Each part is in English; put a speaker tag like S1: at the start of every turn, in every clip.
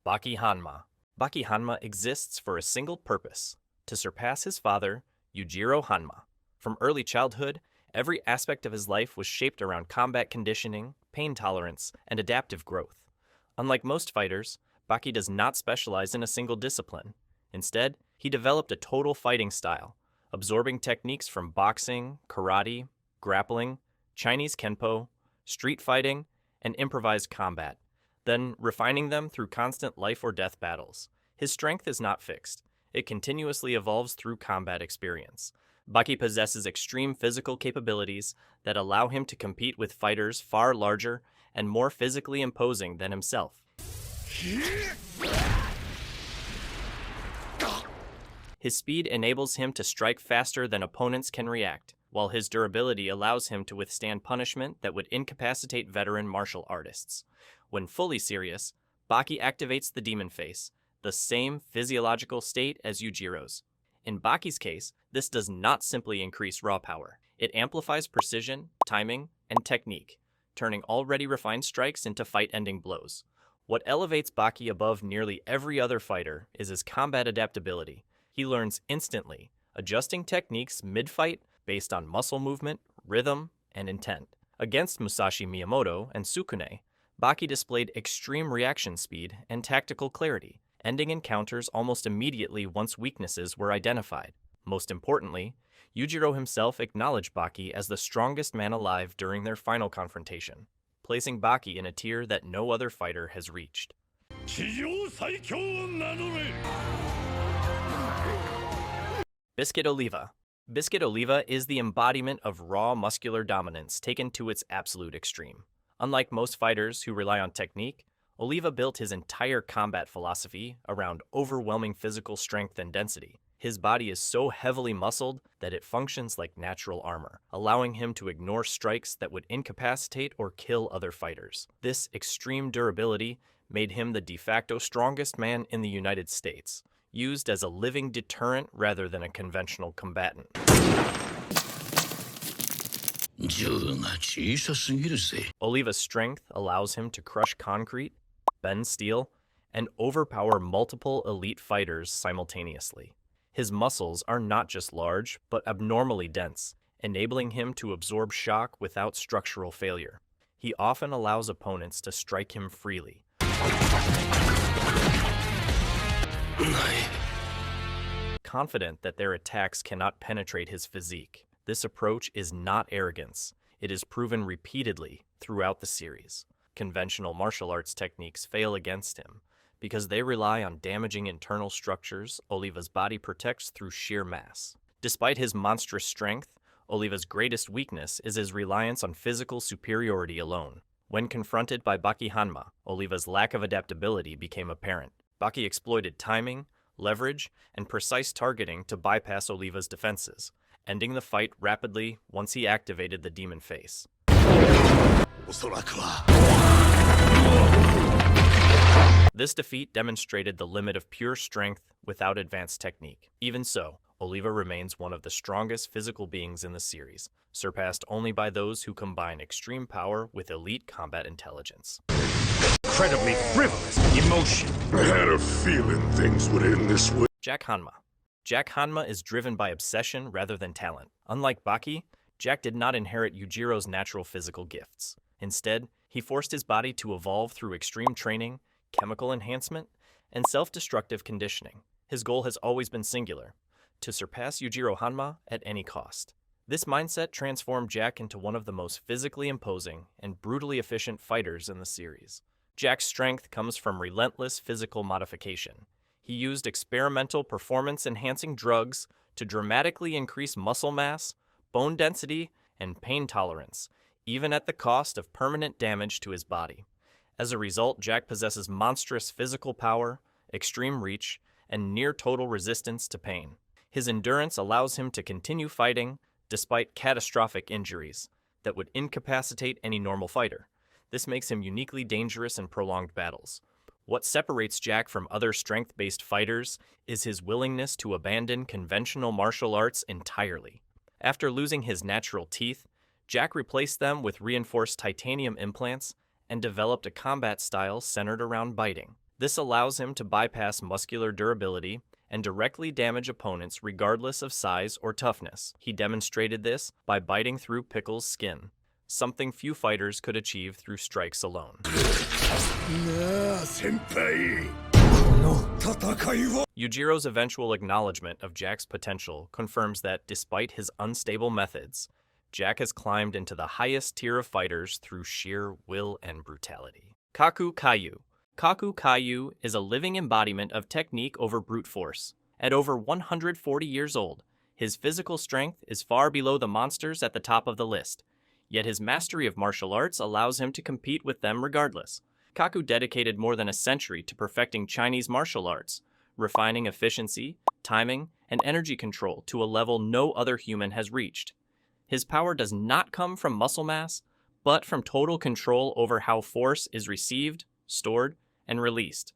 S1: Baki Hanma. Baki Hanma exists for a single purpose: to surpass his father, Yujiro Hanma. From early childhood, every aspect of his life was shaped around combat conditioning, pain tolerance, and adaptive growth. Unlike most fighters, Baki does not specialize in a single discipline. Instead, he developed a total fighting style, absorbing techniques from boxing, karate, grappling, Chinese kenpo, street fighting, and improvised combat, then refining them through constant life or death battles. His strength is not fixed. It continuously evolves through combat experience. Baki possesses extreme physical capabilities that allow him to compete with fighters far larger and more physically imposing than himself. His speed enables him to strike faster than opponents can react, while his durability allows him to withstand punishment that would incapacitate veteran martial artists. When fully serious, Baki activates the demon face, the same physiological state as Yujiro's. In Baki's case, this does not simply increase raw power. It amplifies precision, timing, and technique, turning already refined strikes into fight-ending blows. What elevates Baki above nearly every other fighter is his combat adaptability. He learns instantly, adjusting techniques mid-fight based on muscle movement, rhythm, and intent. Against Musashi Miyamoto and Sukune, Baki displayed extreme reaction speed and tactical clarity, ending encounters almost immediately once weaknesses were identified. Most importantly, Yujiro himself acknowledged Baki as the strongest man alive during their final confrontation, placing Baki in a tier that no other fighter has reached. Biscuit Oliva. Biscuit Oliva is the embodiment of raw muscular dominance taken to its absolute extreme. Unlike most fighters who rely on technique, Oliva built his entire combat philosophy around overwhelming physical strength and density. His body is so heavily muscled that it functions like natural armor, allowing him to ignore strikes that would incapacitate or kill other fighters. This extreme durability made him the de facto strongest man in the United States, used as a living deterrent rather than a conventional combatant. Oliva's strength allows him to crush concrete, bend steel, and overpower multiple elite fighters simultaneously. His muscles are not just large, but abnormally dense, enabling him to absorb shock without structural failure. He often allows opponents to strike him freely, confident that their attacks cannot penetrate his physique. This approach is not arrogance. It is proven repeatedly throughout the series. Conventional martial arts techniques fail against him because they rely on damaging internal structures Oliva's body protects through sheer mass. Despite his monstrous strength, Oliva's greatest weakness is his reliance on physical superiority alone. When confronted by Baki Hanma, Oliva's lack of adaptability became apparent. Baki exploited timing, leverage, and precise targeting to bypass Oliva's defenses, ending the fight rapidly once he activated the demon face. This defeat demonstrated the limit of pure strength without advanced technique. Even so, Oliva remains one of the strongest physical beings in the series, surpassed only by those who combine extreme power with elite combat intelligence.
S2: Incredibly frivolous emotion.
S3: I had a feeling things would end this way.
S1: Jack Hanma. Jack Hanma is driven by obsession rather than talent. Unlike Baki, Jack did not inherit Yujiro's natural physical gifts. Instead, he forced his body to evolve through extreme training, chemical enhancement, and self-destructive conditioning. His goal has always been singular: to surpass Yujiro Hanma at any cost. This mindset transformed Jack into one of the most physically imposing and brutally efficient fighters in the series. Jack's strength comes from relentless physical modification. He used experimental performance-enhancing drugs to dramatically increase muscle mass, bone density, and pain tolerance, even at the cost of permanent damage to his body. As a result, Jack possesses monstrous physical power, extreme reach, and near-total resistance to pain. His endurance allows him to continue fighting despite catastrophic injuries that would incapacitate any normal fighter. This makes him uniquely dangerous in prolonged battles. What separates Jack from other strength-based fighters is his willingness to abandon conventional martial arts entirely. After losing his natural teeth, Jack replaced them with reinforced titanium implants and developed a combat style centered around biting. This allows him to bypass muscular durability and directly damage opponents regardless of size or toughness. He demonstrated this by biting through Pickle's skin, something few fighters could achieve through strikes alone. Yujiro's eventual acknowledgement of Jack's potential confirms that despite his unstable methods, Jack has climbed into the highest tier of fighters through sheer will and brutality. Kaku Kaioh. Kaku Kaioh is a living embodiment of technique over brute force. At over 140 years old, his physical strength is far below the monsters at the top of the list, yet his mastery of martial arts allows him to compete with them regardless. Kaku dedicated more than a century to perfecting Chinese martial arts, refining efficiency, timing, and energy control to a level no other human has reached. His power does not come from muscle mass, but from total control over how force is received, stored, and released.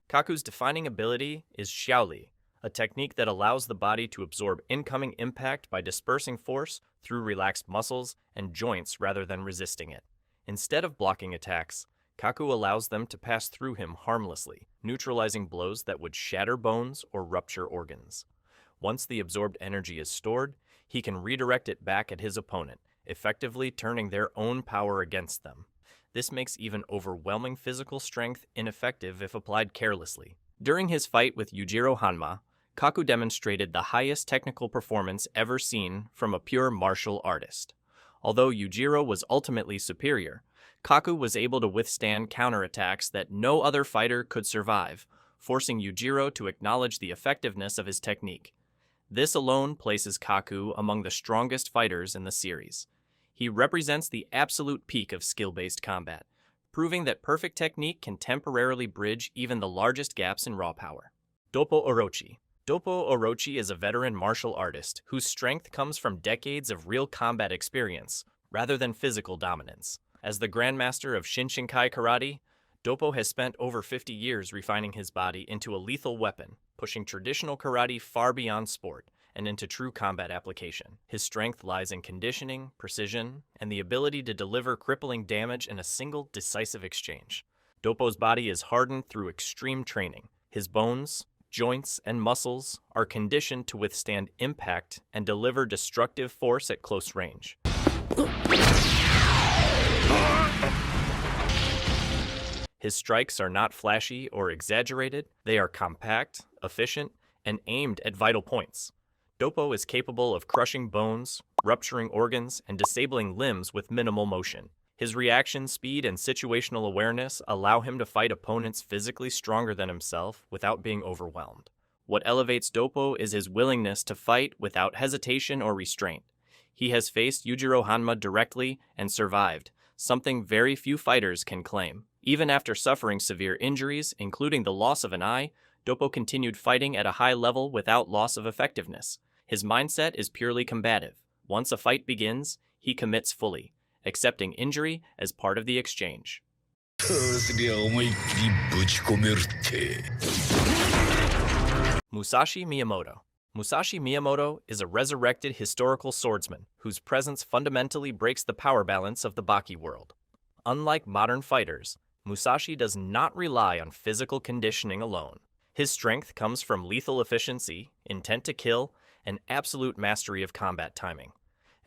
S1: Kaku's defining ability is Xiaoli, a technique that allows the body to absorb incoming impact by dispersing force through relaxed muscles and joints rather than resisting it. Instead of blocking attacks, Kaku allows them to pass through him harmlessly, neutralizing blows that would shatter bones or rupture organs. Once the absorbed energy is stored, he can redirect it back at his opponent, effectively turning their own power against them. This makes even overwhelming physical strength ineffective if applied carelessly. During his fight with Yujiro Hanma, Kaku demonstrated the highest technical performance ever seen from a pure martial artist. Although Yujiro was ultimately superior, Kaku was able to withstand counterattacks that no other fighter could survive, forcing Yujiro to acknowledge the effectiveness of his technique. This alone places Kaku among the strongest fighters in the series. He represents the absolute peak of skill-based combat, proving that perfect technique can temporarily bridge even the largest gaps in raw power. Doppo Orochi. Doppo Orochi is a veteran martial artist whose strength comes from decades of real combat experience, rather than physical dominance. As the Grandmaster of Shinshinkai Karate, Doppo has spent over 50 years refining his body into a lethal weapon, pushing traditional karate far beyond sport and into true combat application. His strength lies in conditioning, precision, and the ability to deliver crippling damage in a single decisive exchange. Doppo's body is hardened through extreme training. His bones, joints, and muscles are conditioned to withstand impact and deliver destructive force at close range. His strikes are not flashy or exaggerated. They are compact, efficient, and aimed at vital points. Doppo is capable of crushing bones, rupturing organs, and disabling limbs with minimal motion. His reaction speed and situational awareness allow him to fight opponents physically stronger than himself without being overwhelmed. What elevates Doppo is his willingness to fight without hesitation or restraint. He has faced Yujiro Hanma directly and survived, something very few fighters can claim. Even after suffering severe injuries, including the loss of an eye, Doppo continued fighting at a high level without loss of effectiveness. His mindset is purely combative. Once a fight begins, he commits fully, accepting injury as part of the exchange. Musashi Miyamoto. Musashi Miyamoto is a resurrected historical swordsman whose presence fundamentally breaks the power balance of the Baki world. Unlike modern fighters, Musashi does not rely on physical conditioning alone. His strength comes from lethal efficiency, intent to kill, and absolute mastery of combat timing.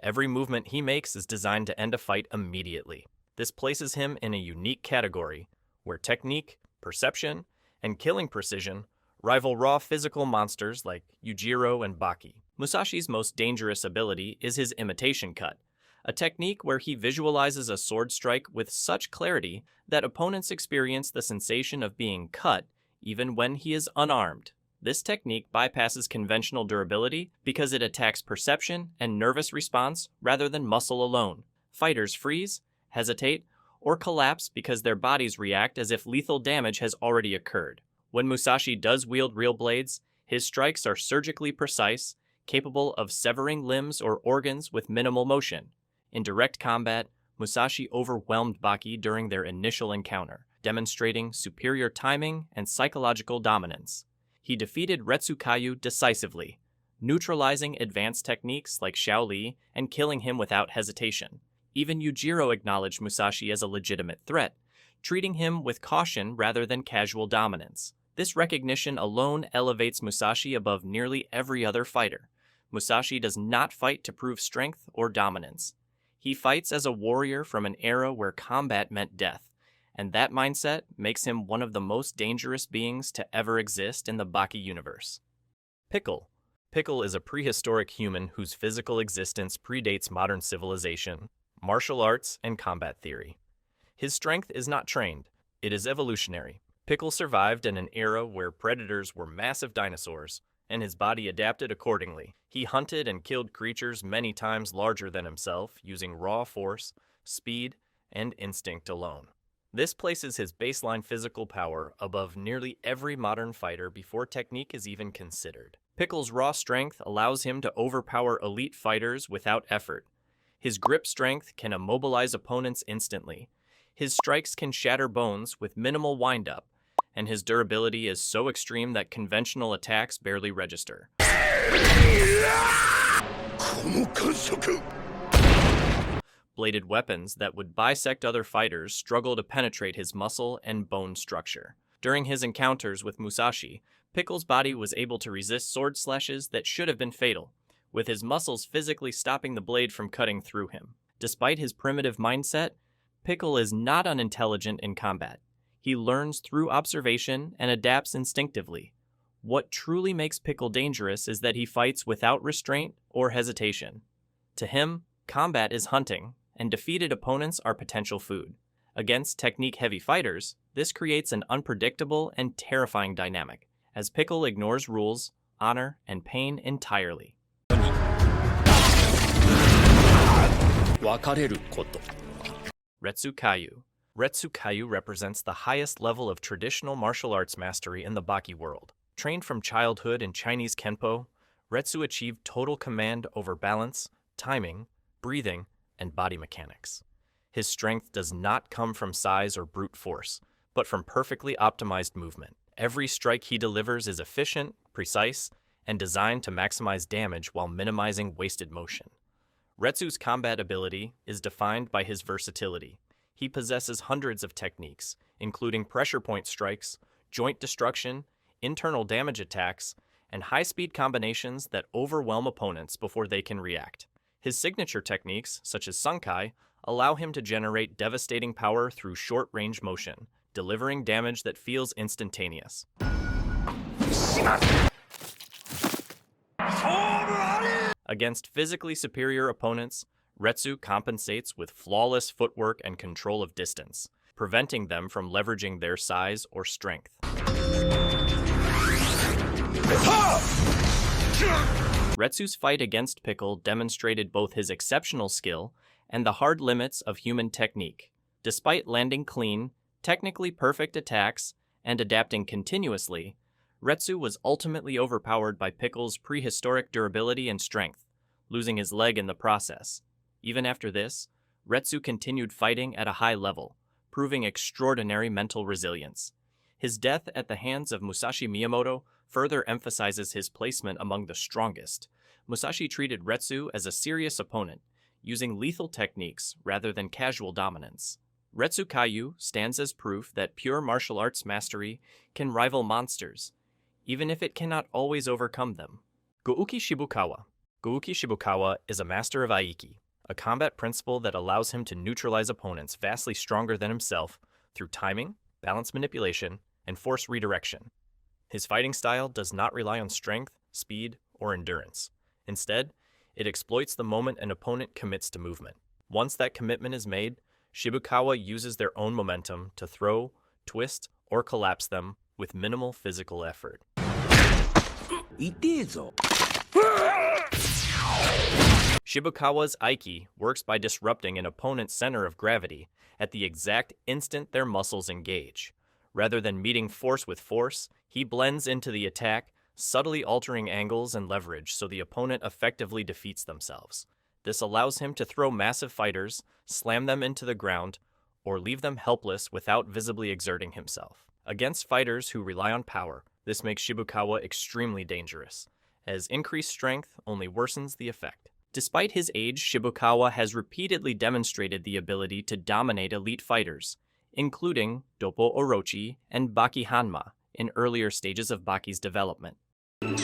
S1: Every movement he makes is designed to end a fight immediately. This places him in a unique category where technique, perception, and killing precision rival raw physical monsters like Yujiro and Baki. Musashi's most dangerous ability is his imitation cut, a technique where he visualizes a sword strike with such clarity that opponents experience the sensation of being cut even when he is unarmed. This technique bypasses conventional durability because it attacks perception and nervous response rather than muscle alone. Fighters freeze, hesitate, or collapse because their bodies react as if lethal damage has already occurred. When Musashi does wield real blades, his strikes are surgically precise, capable of severing limbs or organs with minimal motion. In direct combat, Musashi overwhelmed Baki during their initial encounter, demonstrating superior timing and psychological dominance. He defeated Retsu Kaioh decisively, neutralizing advanced techniques like Xiaoli and killing him without hesitation. Even Yujiro acknowledged Musashi as a legitimate threat, treating him with caution rather than casual dominance. This recognition alone elevates Musashi above nearly every other fighter. Musashi does not fight to prove strength or dominance. He fights as a warrior from an era where combat meant death, and that mindset makes him one of the most dangerous beings to ever exist in the Baki universe. Pickle. Pickle is a prehistoric human whose physical existence predates modern civilization, martial arts, and combat theory. His strength is not trained, it is evolutionary. Pickle survived in an era where predators were massive dinosaurs, and his body adapted accordingly. He hunted and killed creatures many times larger than himself using raw force, speed, and instinct alone. This places his baseline physical power above nearly every modern fighter before technique is even considered. Pickle's raw strength allows him to overpower elite fighters without effort. His grip strength can immobilize opponents instantly. His strikes can shatter bones with minimal wind-up, and his durability is so extreme that conventional attacks barely register. Bladed weapons that would bisect other fighters struggle to penetrate his muscle and bone structure. During his encounters with Musashi, Pickle's body was able to resist sword slashes that should have been fatal, with his muscles physically stopping the blade from cutting through him. Despite his primitive mindset, Pickle is not unintelligent in combat. He learns through observation and adapts instinctively. What truly makes Pickle dangerous is that he fights without restraint or hesitation. To him, combat is hunting, and defeated opponents are potential food. Against technique-heavy fighters, this creates an unpredictable and terrifying dynamic, as Pickle ignores rules, honor, and pain entirely. Retsu Kaioh. Retsu Kaioh represents the highest level of traditional martial arts mastery in the Baki world. Trained from childhood in Chinese Kenpo, Retsu achieved total command over balance, timing, breathing, and body mechanics. His strength does not come from size or brute force, but from perfectly optimized movement. Every strike he delivers is efficient, precise, and designed to maximize damage while minimizing wasted motion. Retsu's combat ability is defined by his versatility. He possesses hundreds of techniques, including pressure point strikes, joint destruction, internal damage attacks, and high-speed combinations that overwhelm opponents before they can react. His signature techniques, such as Sunkai, allow him to generate devastating power through short-range motion, delivering damage that feels instantaneous. Against physically superior opponents, Retsu compensates with flawless footwork and control of distance, preventing them from leveraging their size or strength. Retsu's fight against Pickle demonstrated both his exceptional skill and the hard limits of human technique. Despite landing clean, technically perfect attacks and adapting continuously, Retsu was ultimately overpowered by Pickle's prehistoric durability and strength, losing his leg in the process. Even after this, Retsu continued fighting at a high level, proving extraordinary mental resilience. His death at the hands of Musashi Miyamoto further emphasizes his placement among the strongest. Musashi treated Retsu as a serious opponent, using lethal techniques rather than casual dominance. Retsu Kaioh stands as proof that pure martial arts mastery can rival monsters, even if it cannot always overcome them. Gouki Shibukawa. Gouki Shibukawa is a master of Aiki, a combat principle that allows him to neutralize opponents vastly stronger than himself through timing, balance manipulation, and force redirection. His fighting style does not rely on strength, speed, or endurance. Instead, it exploits the moment an opponent commits to movement. Once that commitment is made, Shibukawa uses their own momentum to throw, twist, or collapse them with minimal physical effort. Shibukawa's Aiki works by disrupting an opponent's center of gravity at the exact instant their muscles engage. Rather than meeting force with force, he blends into the attack, subtly altering angles and leverage so the opponent effectively defeats themselves. This allows him to throw massive fighters, slam them into the ground, or leave them helpless without visibly exerting himself. Against fighters who rely on power, this makes Shibukawa extremely dangerous, as increased strength only worsens the effect. Despite his age, Shibukawa has repeatedly demonstrated the ability to dominate elite fighters, including Doppo Orochi and Baki Hanma in earlier stages of Baki's development.
S3: I'm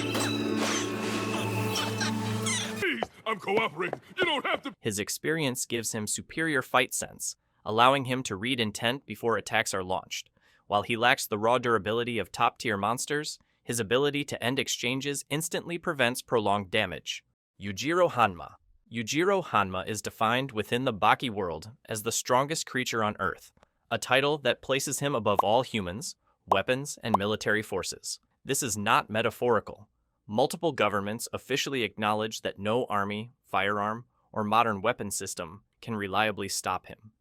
S3: cooperating. You don't have to.
S1: His experience gives him superior fight sense, allowing him to read intent before attacks are launched. While he lacks the raw durability of top-tier monsters, his ability to end exchanges instantly prevents prolonged damage. Yujiro Hanma. Yujiro Hanma is defined within the Baki world as the strongest creature on Earth, a title that places him above all humans, weapons, and military forces. This is not metaphorical. Multiple governments officially acknowledge that no army, firearm, or modern weapon system can reliably stop him.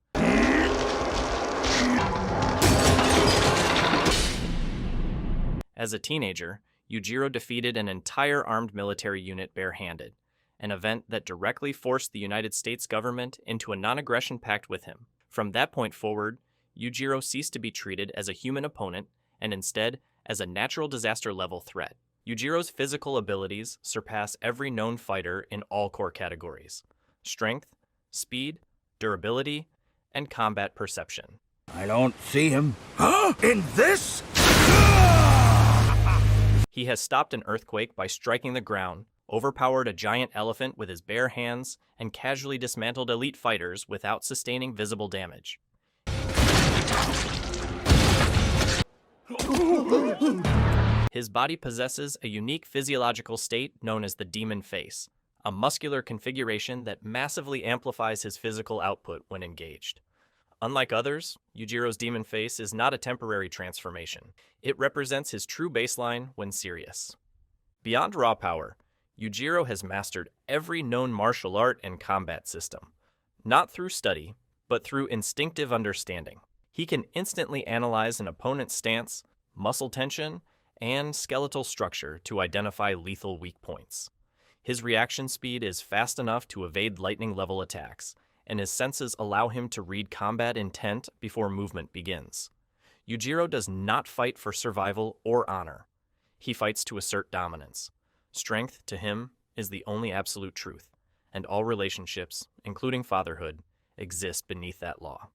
S1: As a teenager, Yujiro defeated an entire armed military unit barehanded, an event that directly forced the United States government into a non-aggression pact with him. From that point forward, Yujiro ceased to be treated as a human opponent and instead as a natural disaster-level threat. Yujiro's physical abilities surpass every known fighter in all core categories: strength, speed, durability, and combat perception.
S2: I don't see him. Huh? In this?
S1: He has stopped an earthquake by striking the ground, overpowered a giant elephant with his bare hands, and casually dismantled elite fighters without sustaining visible damage. His body possesses a unique physiological state known as the demon face, a muscular configuration that massively amplifies his physical output when engaged. Unlike others, Yujiro's demon face is not a temporary transformation. It represents his true baseline when serious. Beyond raw power, Yujiro has mastered every known martial art and combat system, not through study, but through instinctive understanding. He can instantly analyze an opponent's stance, muscle tension, and skeletal structure to identify lethal weak points. His reaction speed is fast enough to evade lightning-level attacks, and his senses allow him to read combat intent before movement begins. Yujiro does not fight for survival or honor. He fights to assert dominance. Strength, to him, is the only absolute truth, and all relationships, including fatherhood, exist beneath that law.